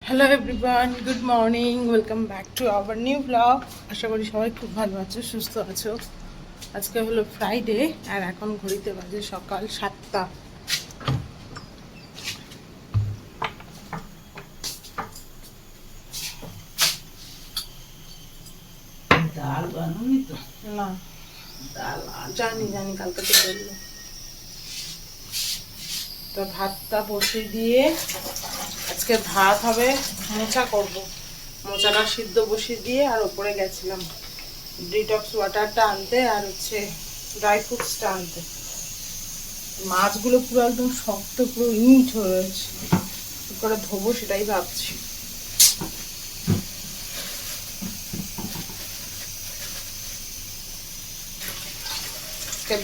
Hello everyone, good morning, welcome back to our new blog. আশা করি সবাই খুব ভালো আছো, সুস্থ আছো। আজকে হলো ফ্রাইডে আর এখন ঘড়িতে বাজে সকাল 7টা। ডাল বানানি তো? না, ডাল জানি কালকে তো বললো। তো ভাতটা বসিয়ে দিয়ে আজকে ভাত হবে, মোচা করব। মোচাটা সিদ্ধ বসিয়ে দিয়ে আর ওপরে গেছিলাম ডিটক্স ওয়াটারটা আনতে আর ড্রাই ফ্রুটসটা আনতে। মাছগুলো পুরো একদম শক্ত, পুরো ইট হয়ে রয়েছে, কি করে ধোবো সেটাই ভাবছি।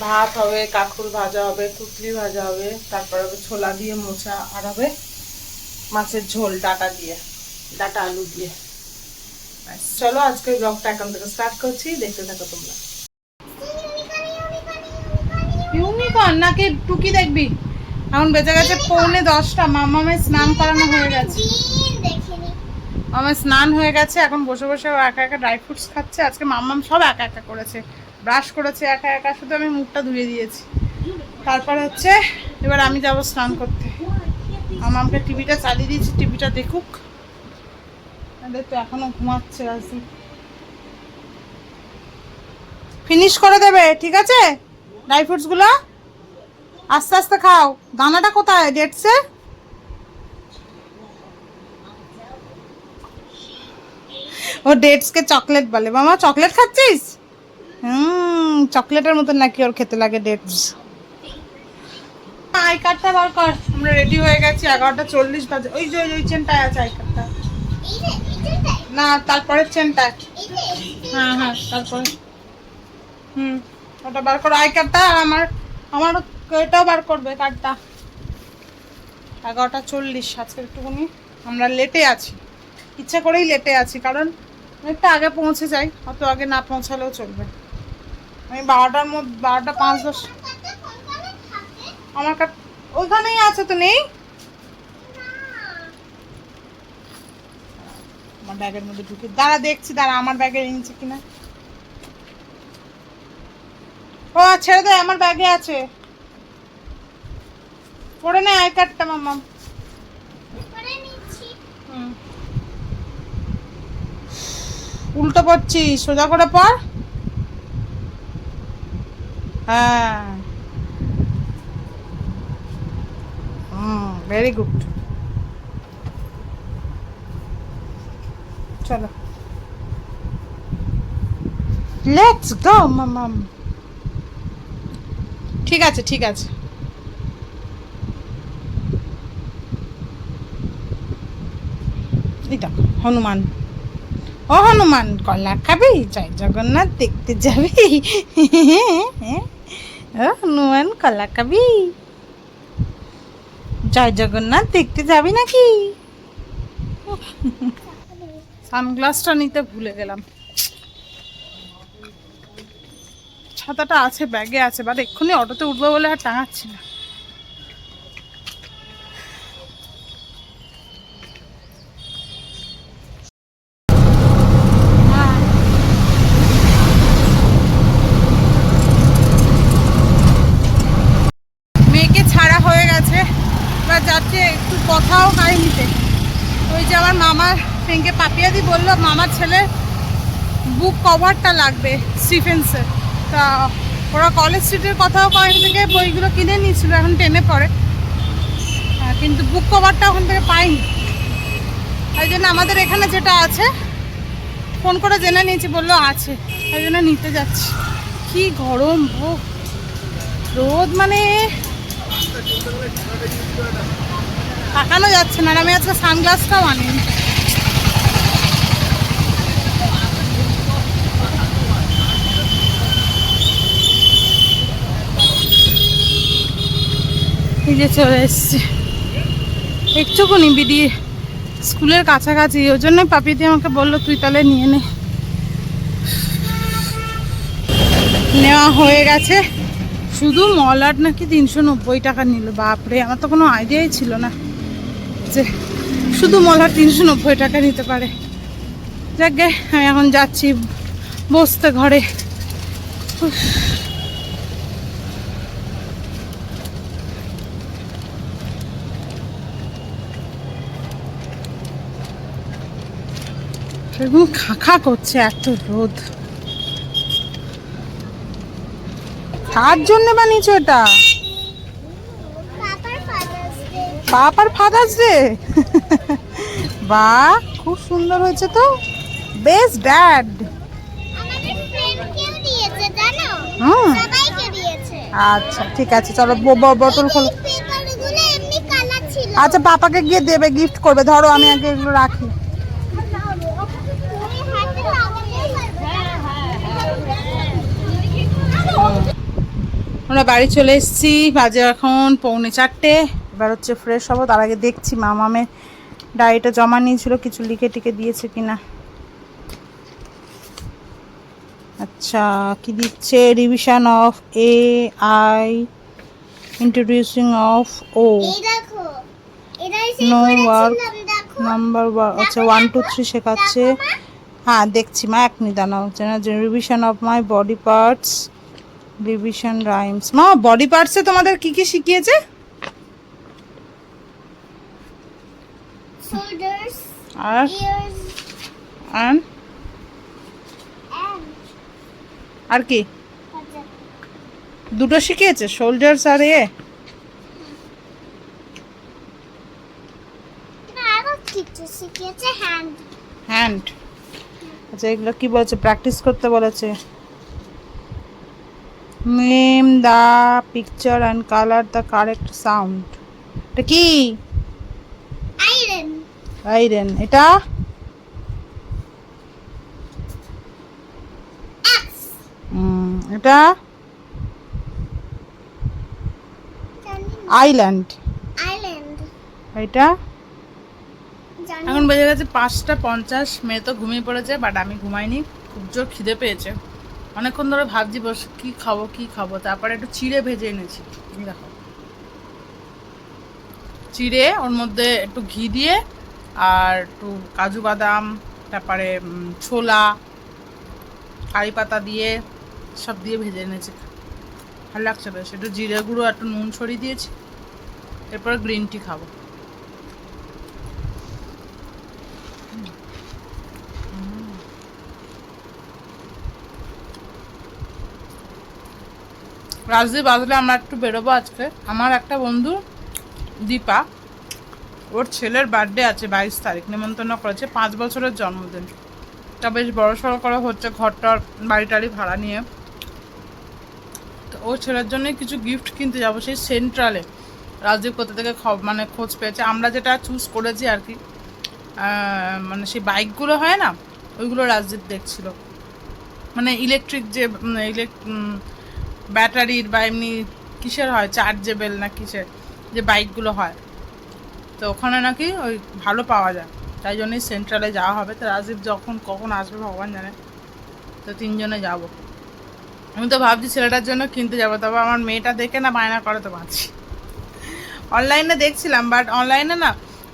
ভাত হবে, কাঁকরোল ভাজা হবে, কুটলি ভাজা হবে, তারপর হবে ছোলা দিয়ে মোচা, আর হবে মাছের ঝোল ডাটা আলু দিয়ে। চলো আজকে ব্লগটা এখন থেকে স্টার্ট করছি, দেখতে থাকো তোমরা। ইউনিকর্ন নাকি টুকি দেখবি? এখন বেজে গেছে 9:45। মামামের স্নান করানো হয়ে গেছে, আমার স্নান হয়ে গেছে। এখন বসে বসে ও একা একা ড্রাই ফ্রুটস খাচ্ছে। আজকে মামাম সব একা একা করেছে, ব্রাশ করেছে একা একা, শুধু আমি মুখটা ধুয়ে দিয়েছি। তারপর এবার আমি যাব স্নান করতে। মামামকে টিভিটা চালিয়ে দিয়েছি, টিভিটা দেখুক। তো এখনো ঘুমাচ্ছে। রাজি ফিনিশ করে দেবে, ঠিক আছে? ড্রাই ফ্রুটসগুলো আস্তে আস্তে খাও। দানাটা কোথায় ডেটসে? ও ডেটসকে চকলেট বলে। মামা চকলেট খাচ্ছিস? চকলেটের মতন নাকি ওর খেতে লাগে ডেটস। আই কার্ডটা বার কর, আমরা রেডি হয়ে গেছি। 11:40 বাজে। ওই যে ওই চেনটায় আছে আই কার্ডটা। না, তারপরের চেনটায়। হ্যাঁ হ্যাঁ, তারপরে ওটা বার করো আই কার্ডটা। আর আমার আমার এটাও বার করবে কার্ডটা। 11:40 আজকে একটুখানি আমরা লেটে আছি, ইচ্ছা করেই লেটে আছি, কারণ অনেকটা আগে পৌঁছে যাই। অত আগে না পৌঁছালেও চলবে। আমি 12টার মধ্যে 12:05-10 আমার কার্ড ওইখানেই আছে তো। নেই আমার ব্যাগের মধ্যে ঢুকে দাঁড়া, দেখছি দাঁড়া আমার ব্যাগের নিচে কিনা। ও ছেড়ে দে, আমার ব্যাগে আছে। পড়ে নে আই কার্ডটা মাম্মা। উল্টো পড়ছি, সোজা করে পড়। হ্যাঁ, ভেরি গুড। চলো লেটস গো মামাম। ঠিক আছে ঠিক আছে। এটা হনুমান। ও হনুমান, কলা খাবি? জয় জগন্নাথ দেখতে যাবি? ও হনুমান, কলা খাবি? জয় জগন্নাথ দেখতে যাবি নাকি? সানগ্লাসটা নিতে ভুলে গেলাম। ছাতাটা আছে ব্যাগে আছে, বাট এক্ষুনি অটোতে উঠবো বলে আর টাঙাচ্ছি না। মেয়েকে ছাড়া হয়ে গেছে, এবার যাচ্ছে একটু কথাও কাহিনীতে। ওই যে আমার মামার ফ্রেন্ডকে পাপিয়াদি বললো মামার ছেলে বুক কভারটা লাগবে স্টিফেন্সের। তা ওরা কলেজ স্ট্রিটের কথাও কাহিনী থেকে বইগুলো কিনে নিয়েছিল, এখন 10-এ পড়ে। কিন্তু বুক কভারটা ওখান থেকে পাইনি। তাই জন্য আমাদের এখানে যেটা আছে ফোন করে জেনে নিয়েছি, বললো আছে, তাই জন্য নিতে যাচ্ছি। কি গরম ও রোদ, মানে তাকানো যাচ্ছে না। আমি আজকে সানগ্লাসটাও আনিনি। এই যে চলে এসছি একটুকুনি বিডিয়ে স্কুলের কাছাকাছি, ওই জন্যই পাপিদি আমাকে বললো তুই তাহলে নিয়ে নে। নেওয়া হয়ে গেছে। শুধু মলাট নাকি 390 টাকা নিল। বাপরে, আমার তো কোনো আইডিয়াই ছিল না যে শুধু মলহার 390 টাকা নিতে পারে। যাকে আমি এখন যাচ্ছি বসতে ঘরে। উফ। একদম খা করছে, এত রোদ। কার জন্য বানিয়েছো এটা? পাপার ফাদার্স ডে। বাহ, খুব সুন্দর হয়েছে তো। Best dad. আচ্ছা ঠিক আছে, চলো বোতল খোলো। আচ্ছা পাপাকে গিয়ে দেবে, গিফট করবে। ধরো আমি আগে এগুলো রাখি। আমরা বাড়ি চলে এসেছি, বাজে এখন 3:45। এবার হচ্ছে ফ্রেশ হবো। তার আগে দেখছি মামামের ডায়েরিটা জমা নিয়েছিল, কিছু লিখে টিকে দিয়েছে কিনা। আচ্ছা কি দিচ্ছে? Revision of AI, introducing of ও, নো ওয়ার্ক নাম্বার। আচ্ছা 1 2 3 শেখাচ্ছে। হ্যাঁ দেখছি মা, এক নিদানাও। Revision of my body parts, revision rhymes. মা বডি পার্টসে তোমাদের কি কি শিখিয়েছে? আর আর কি দুটো শিখিয়েছে? শোল্ডার্স আর হ্যান্ড। আচ্ছা এগুলো কি বলেছে? প্র্যাকটিস করতে বলেছে। Name the picture and colour the correct sound. এটা কি? আইরন। এটা এটা আইল্যান্ড। এটা এখন বেজে গেছে 5:50। মেয়ে তো ঘুমিয়ে পড়েছে, বাট আমি ঘুমাইনি। খুব জোর খিদে পেয়েছে। অনেকক্ষণ ধরে ভাবছি বসে কি খাবো। তারপরে একটু চিড়ে ভেজে এনেছি। দেখো চিড়ে, ওর মধ্যে একটু ঘি দিয়ে আর একটু কাজু বাদাম, তারপরে ছোলা, কারি পাতা দিয়ে সব দিয়ে ভেজে এনেছি। ভালো লাগছে বেশ। একটু জিরে গুঁড়ো, একটু নুন ছড়িয়ে দিয়েছি। এরপর গ্রিন টি খাবো। রাজদীপ আসলে আমরা একটু বেরোবো আজকে। আমার একটা বন্ধু দীপা, ওর ছেলের বার্থডে আছে 22 তারিখ, নিমন্ত্রণ করেছে। 5 বছরের জন্মদিন। তা বেশ বড়সড় করা হচ্ছে, ঘরটার বাড়ি ভাড়া নিয়ে। তো ওর ছেলের জন্য কিছু গিফট কিনতে যাবো সেই সেন্ট্রালে। রাজদীপ কোথা থেকে মানে খোঁজ পেয়েছে। আমরা যেটা চুজ করেছি আর কি, মানে সেই বাইকগুলো হয় না, ওইগুলো রাজদীপ দেখছিল। মানে ইলেকট্রিক যে ব্যাটারির বা এমনি কিসের হয়, চার্জেবল না কিসের যে বাইকগুলো হয়, তো ওখানে নাকি ওই ভালো পাওয়া যায়। তাই জন্যই সেন্ট্রালে যাওয়া হবে। তো রাজীব কখন আসবে ভগবান জানে। তো 3 জনে যাব। আমি তো ভাবছি ছেলেটার জন্য কিনতে যাবো, তবে আমার মেয়েটা দেখে না বায়না করে তো পাচ্ছি। অনলাইনে দেখছিলাম, বাট অনলাইনে না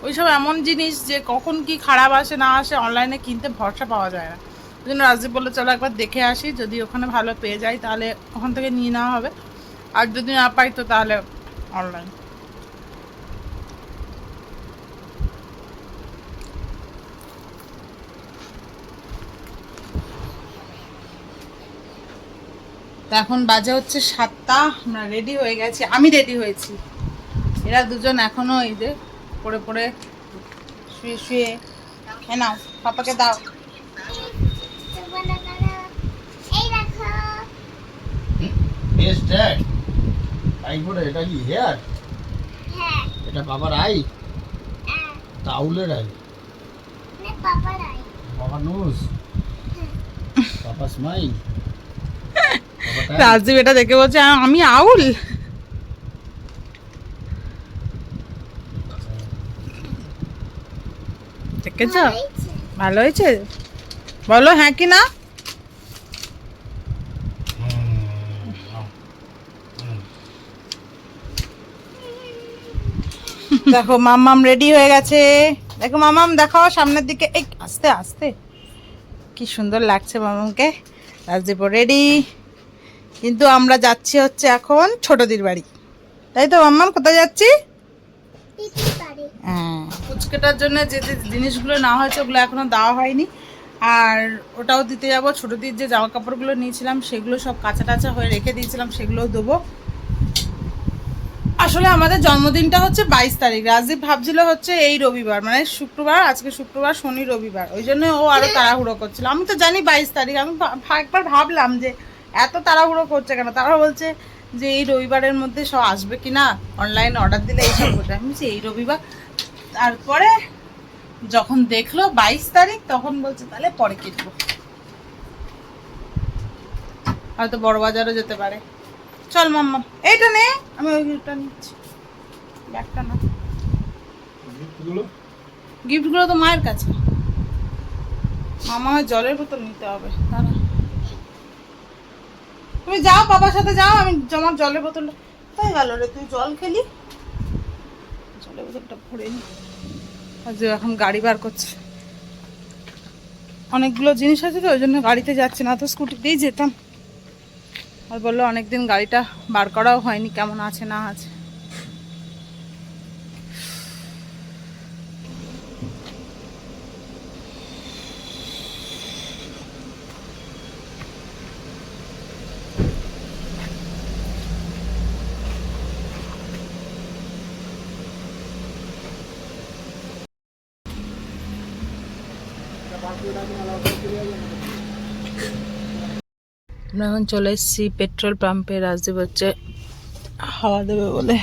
ওইসব এমন জিনিস যে কখন কি খারাপ আসে না আসে, অনলাইনে কিনতে ভরসা পাওয়া যায় না। ওই জন্য রাজদীপ বললো চলো একবার দেখে আসি, যদি ওখানে ভালো পেয়ে যাই তাহলে ওখান থেকে নিয়ে নেওয়া হবে, আর যদি না পাই তো তাহলে অনলাইন। তো এখন বাজে হচ্ছে 7টা। আমরা রেডি হয়ে গেছি, আমি রেডি হয়েছি। এরা দুজন এখনো এই যে পড়ে শুয়ে নাও, পাপাকে দাও। এটা কি হেয়ার? এটা বাবার আই, তাউলের আই, বাবার নোজ, বাবা স্মাইল। রাজদীপ এটা দেখে বলছে আমি আউল। দেখেছ? ভালো হয়েছে? বলো হ্যাঁ কি না। দেখো মাম্মাম রেডি হয়ে গেছে। দেখো মামাম দেখাও সামনের দিকে, এই আস্তে আস্তে, কি সুন্দর লাগছে মামামকে। রাজদীপ রেডি, কিন্তু আমরা যাচ্ছি হচ্ছে এখন ছোটদির বাড়ি, তাই তো মাম্মাম? কোথায় যাচ্ছি? হ্যাঁ, ফুচকাটার জন্য যে যে জিনিসগুলো না হয়েছে ওগুলো এখনো দেওয়া হয়নি, আর ওটাও দিতে যাবো। ছোটদির যে জামা কাপড়গুলো নিয়েছিলাম সেগুলো সব কাঁচা টাচা হয়ে রেখে দিয়েছিলাম, সেগুলোও দেবো। আসলে আমাদের জন্মদিনটা হচ্ছে 22 তারিখ। রাজদীপ ভাবছিল হচ্ছে এই রবিবার, মানে শুক্রবার, আজকে শুক্রবার, শনি, রবিবার, ওই জন্য ও আরো তাড়াহুড়ো করছিল। আমি তো জানি 22 তারিখ, আমি একবার ভাবলাম যে এত তাড়াহুড়ো করছে কেন। তারা বলছে যে এই রবিবারের মধ্যে সব আসবে কি না, অনলাইন অর্ডার দিলে এইসব করছে। আমি বলছি এই রবিবার। তারপরে যখন দেখলো 22 তারিখ তখন বলছে তাহলে পরে কিনবো, হয়তো বড় বাজারও যেতে পারে। চল মাম্মা, এইটা নে, আমি ওইটা নিচ্ছি, ব্যাগটা না। গিফটগুলো তো মায়ের কাছে। মামা হয় জলের বোতল নিতে হবে, দাঁড়া। তুমি যাও বাবার সাথে যাও, আমি আমার জলের বোতলটা তাই গেল রে, তুই জল খেলি, জলের বোতলটা ভরে নি। আর যে এখন গাড়ি বার করছে, অনেকগুলো জিনিস আছে তো ওই জন্য গাড়িতে যাচ্ছে না, তো স্কুটিতেই যেতাম। আর বললো অনেকদিন গাড়িটা বার করাও হয়নি, কেমন আছে না আছে। আমরা এখন চলে এসেছি পেট্রোল পাম্পে। রাজদীপ হচ্ছে হাওয়া দেবে বলে।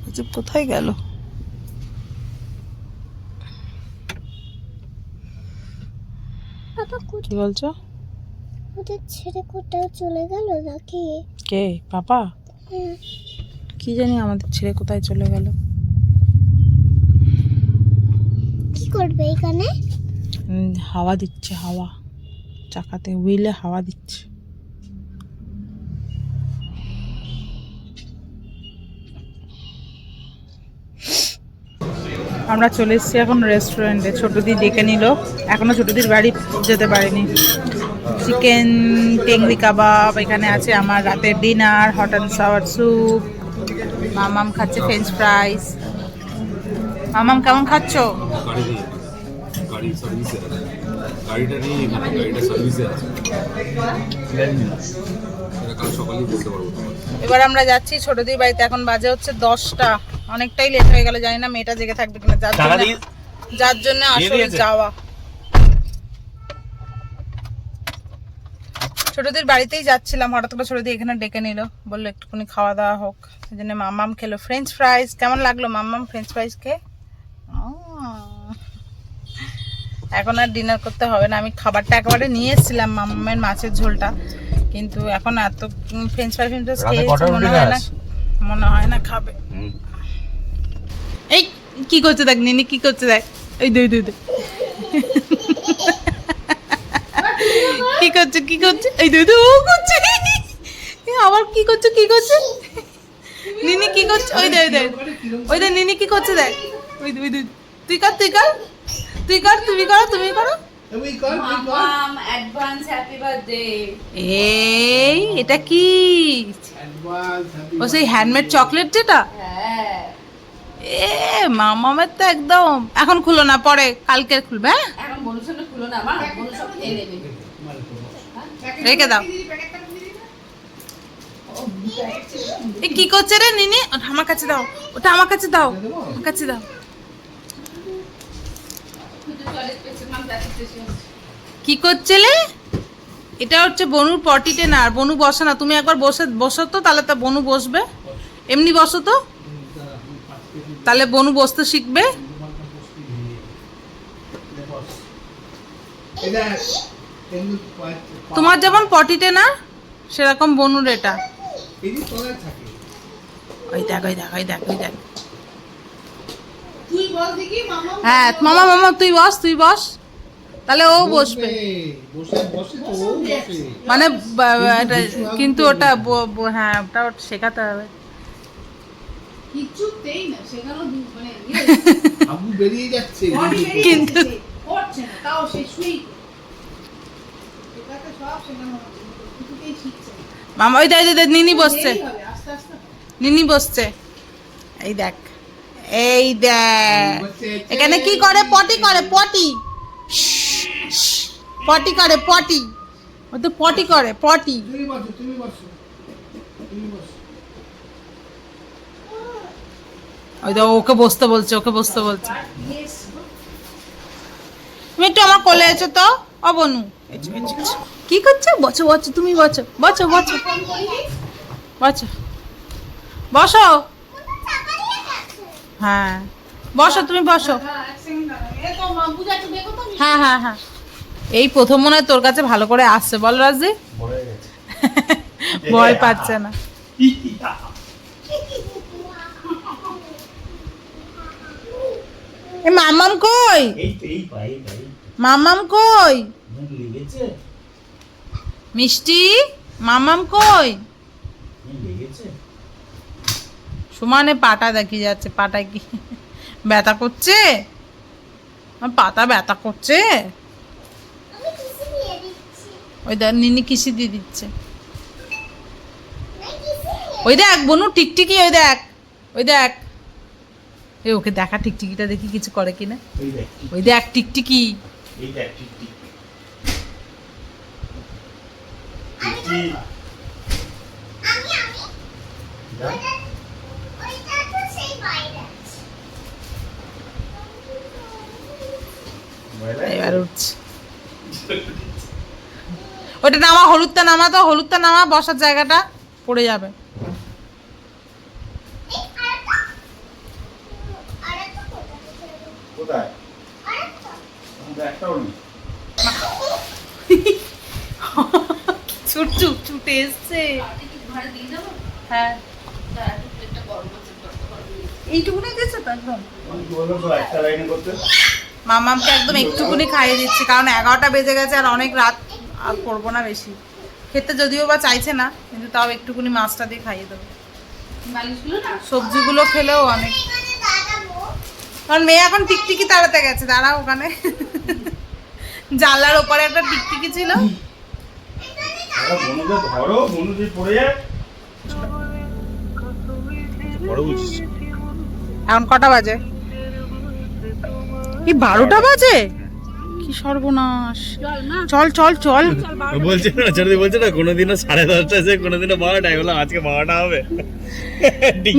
রাজদীপ কোথায় গেল? কি বলছো? ওদের ছেড়ে কোথাও চলে গেল নাকি? কে? পাপা? কি জানি আমাদের ছেড়ে কোথায় চলে গেল। কি করবে এখানে? হাওয়া দিচ্ছে, হাওয়া চাকাতে, হুইলে হাওয়া দিচ্ছে। আমরা চলে এসেছি এখন রেস্টুরেন্টে। ছোটদি ডেকে নিল, এখনো ছোটদির বাড়ি যেতে পারিনি। চিকেন টেংরি কাবাব, এখানে আছে আমার রাতের dinner, hot and sour soup. মামাম খাচ্ছে ফ্রেঞ্চ ফ্রাইস। মামাম কেমন খাচ্ছ? গাড়ি সার্ভিসে আছে, গাড়িটা নিয়ে এখানে, গাড়িটা সার্ভিসে আছে, এটা কাল সকালেই বলতে পারবো তোমার। এবার আমরা যাচ্ছি ছোটদির বাড়িতে। এখন বাজে হচ্ছে 10টা, অনেকটাই লেট হয়ে গেল। জানি না মেয়েটা জেগে থাকবে কিনা, যার জন্য আসলে যাওয়া। ছোটদের বাড়িতেই যাচ্ছিলাম, হঠাৎ করে ছোটদি এখানে ডেকে নিল, বললো একটুখানি খাওয়া দাওয়া হোক। সেই জন্য মাম্মাম খেলো ফ্রেঞ্চ ফ্রাইস। কেমন লাগলো মাম্মাম ফ্রেঞ্চ ফ্রাইস খেয়ে? এখন আর ডিনার করতে হবে না, আমি খাবারটা একেবারে নিয়ে এসেছিলাম, মাম্মামের মাছের ঝোলটা, কিন্তু এখন এত ফ্রেঞ্চ ফ্রাইস খেয়েছি, মনে হয় না খাবে। এই কি করছে দেখ, নিনি কি করছে দেখ, এই দুই দুই দুই কি করছে, কি করছে, এই দুই দুই ও করছে, আবার কি করছে, কি করছে নিনি, কি করছে, ওই দেখ দেখ, ওই দেখ নিনি কি করছে দেখ, ওই দুই দুই, তুই কর, তুই কর, তুই কর, তুমি করো, তুমি করো। মামাম অ্যাডভান্স হ্যাপি বার্থডে। এই এটা কি? ও সেই হ্যান্ডমেড চকলেট যেটা? হ্যাঁ, এ মামামের তো একদম। এখন খুলো না, পরে কালকে খুলবে। হ্যাঁ এখন বনুর সঙ্গে খুলো না, মা বনু সব খেয়ে নেবে। রেখে দাও। এ কি করছে রে নিনি? ওটা আমার কাছে দাও, ওটা আমার কাছে দাও, আমার কাছে দাও। কি করছিলে? এটা হচ্ছে বনুর পটিতে না, আর বনু বসে না। তুমি একবার বসো তো, তাহলে তো বনু বসবে। এমনি বসো তো, তাহলে বনু বসতে শিখবে। তোমার যেমন পটিতে না, সেরকম বনুর এটা। ওই দেখ, ওই দেখ, ওই দেখ, ওই দেখ। হ্যাঁ মামা, মামা তুই বস, তুই বস, তাহলে ও বসবে। মানে কিন্তু ওটা হ্যাঁ, ওটা শেখাতে হবে। কিছুতেই না সেখানেও মানে আবু বেরিয়ে যাচ্ছে কিন্তু করছে না তাও সে শুই এটাতে সব শেখানো হচ্ছে কিছুতেই শিখছে না। মামা ওই দেখ নিনি বসছে, হবে আস্তে আস্তে নিনি বসছে। এই দেখ, এই দেখ এখানে কি করে, পটি করে, পটি পটি করে, পটি ও তো পটি করে, পটি। তুমি বসো তুমি বসো তুমি বসো ওই তো ওকে বসতে বলছে, ওকে বসতে বলছে। তুমি একটু আমার কোলে এসো তো, ও বনু এসো, এসো, এসো। কি করছো? বসো বসো, তুমি বসো বসো বসো বসো বসো। হ্যাঁ বসো, তুমি বসো। হ্যাঁ হ্যাঁ হ্যাঁ, এই প্রথম মনে হয় তোর কাছে ভালো করে আসছে, বল রাজি? ভরে গেছে ভয় পাচ্ছে না। এ মামাম কই? এই পাই মামাম কই? মুখ লেগেছে মিষ্টি, মামাম কই? লেগেছে সমানে পাটা দেখি যাচ্ছে, পাটা কি ব্যথা করছে? আমার পাতা ব্যথা করছে। আমি কিসে দিয়ে দিচ্ছি ওই দেখ নিনি কিসি দিয়ে দিচ্ছে। আমি কিসে ওই দেখ বনু টিকটিকি, ওই দেখ, ওই দেখ। এ ওকে দেখা টিকটিকিটা, দেখি কিছু করে কিনা। ওই দেখ ওই দেখ টিকটিকি। এই দেখ ঠিক ঠিক আমি ওইটা তো সেই বাইরে আছে। এবার উঠছে। ওটা নামা, হলুদটা নামা, তো হলুদটা নামা, বসার জায়গাটা পড়ে যাবে। এই আরেকটা আরেকটা কোথায় আরেকটা আমাদের একটাও নেই ছুট ছুট ছুটে এসছে। ঘরে দিয়ে যাবো হ্যাঁ তার একটু প্লেটটা গরম আছে এইটুকুনি দিয়েছে তো একদম। আমি কি বললাম তো একটা লাইনে করতে মামামকে একদম একটুকুনি খাইয়ে দিচ্ছি, কারণ 11টা বেজে গেছে আর অনেক রাত, আর করবো না বেশি। খেতে যদিও বা চাইছে না, কিন্তু তাও একটুকুনি মাছটা দিয়ে খাইয়ে দেবো। বালিশগুলো না সবজিগুলো খেলেও অনেক, এখানে দাঁড়াবো কারণ মেয়ে এখন টিকটিকি তাড়াতে গেছে। দাঁড়া ওখানে জানলার ওপরে একটা টিকটিকি ছিল। বনুকে ধরো, বনু যদি পড়ে যায় বড় বুঝিস এখন কটা বাজে? কি 12টা বাজে? কি সর্বনাশ! চল চল চল। বলছে না ছেড়ে বলছে না কোনোদিনও 10:30 আছে, কোনোদিনও 12টা, এগুলো আজকে 12টা হবে।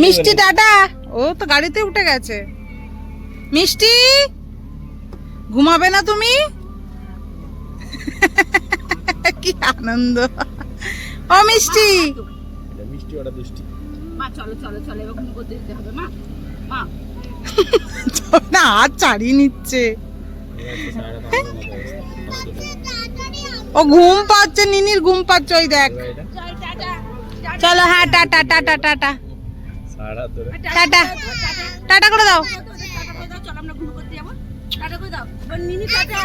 মিষ্টি টাটা, ও তো গাড়িতে উঠে গেছে। মিষ্টি ঘুমাবে না তুমি? কি আনন্দ! ও মিষ্টি, মিষ্টি ওটা দুষ্টি মা চলো চলো চলো এবার ঘুম করতে দিতে হবে মা মা না হাত ছাড়িয়ে নিচ্ছে। ও ঘুম পাচ্ছে, নিনির ঘুম পাচ্ছে, ওই দেখ। চলো হ্যাঁ, tata tata tata tata tata করে দাও। চলো আমরা ঘুম করতে যাবো টাটা করে দাও নিনি টাটা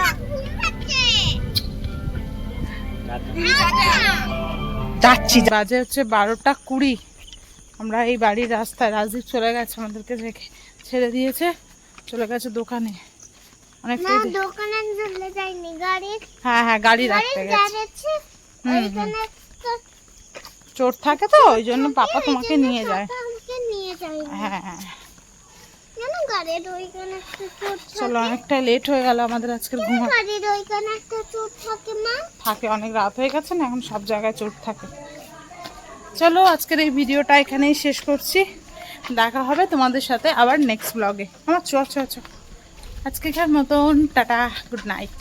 যাচ্ছি। বাজে হচ্ছে 12:20। আমরা এই বাড়ির রাস্তায়, রাজদীপ চলে গেছে, আমাদেরকে রেখে ছেড়ে দিয়েছে, চলে গেছে দোকানে। অনেকটা না দোকানে চলে যাইনি গাড়ির হ্যাঁ হ্যাঁ গাড়ি রাখতে গাড়ির গেছে। যাচ্ছে হুম, ওইখানে একটা চোর থাকে তো, ওই জন্য পাপা তোমাকে নিয়ে যায়। পাপা আমাকে নিয়ে যায় হ্যাঁ হ্যাঁ, কেন গাড়ির ওইখানে একটা চোর চলো অনেকটা লেট হয়ে গেল আমাদের আজকের ঘুমা। গাড়ির ওইখানে একটা চোর থাকে মা থাকে, অনেক রাত হয়ে গেছে না, এখন সব জায়গায় চোর থাকে। চলো আজকের এই ভিডিওটা এখানেই শেষ করছি। দেখা হবে তোমাদের সাথে আবার নেক্সট ব্লগে। আমার চ চ চ আজকেকার মতন টাটা, গুড নাইট।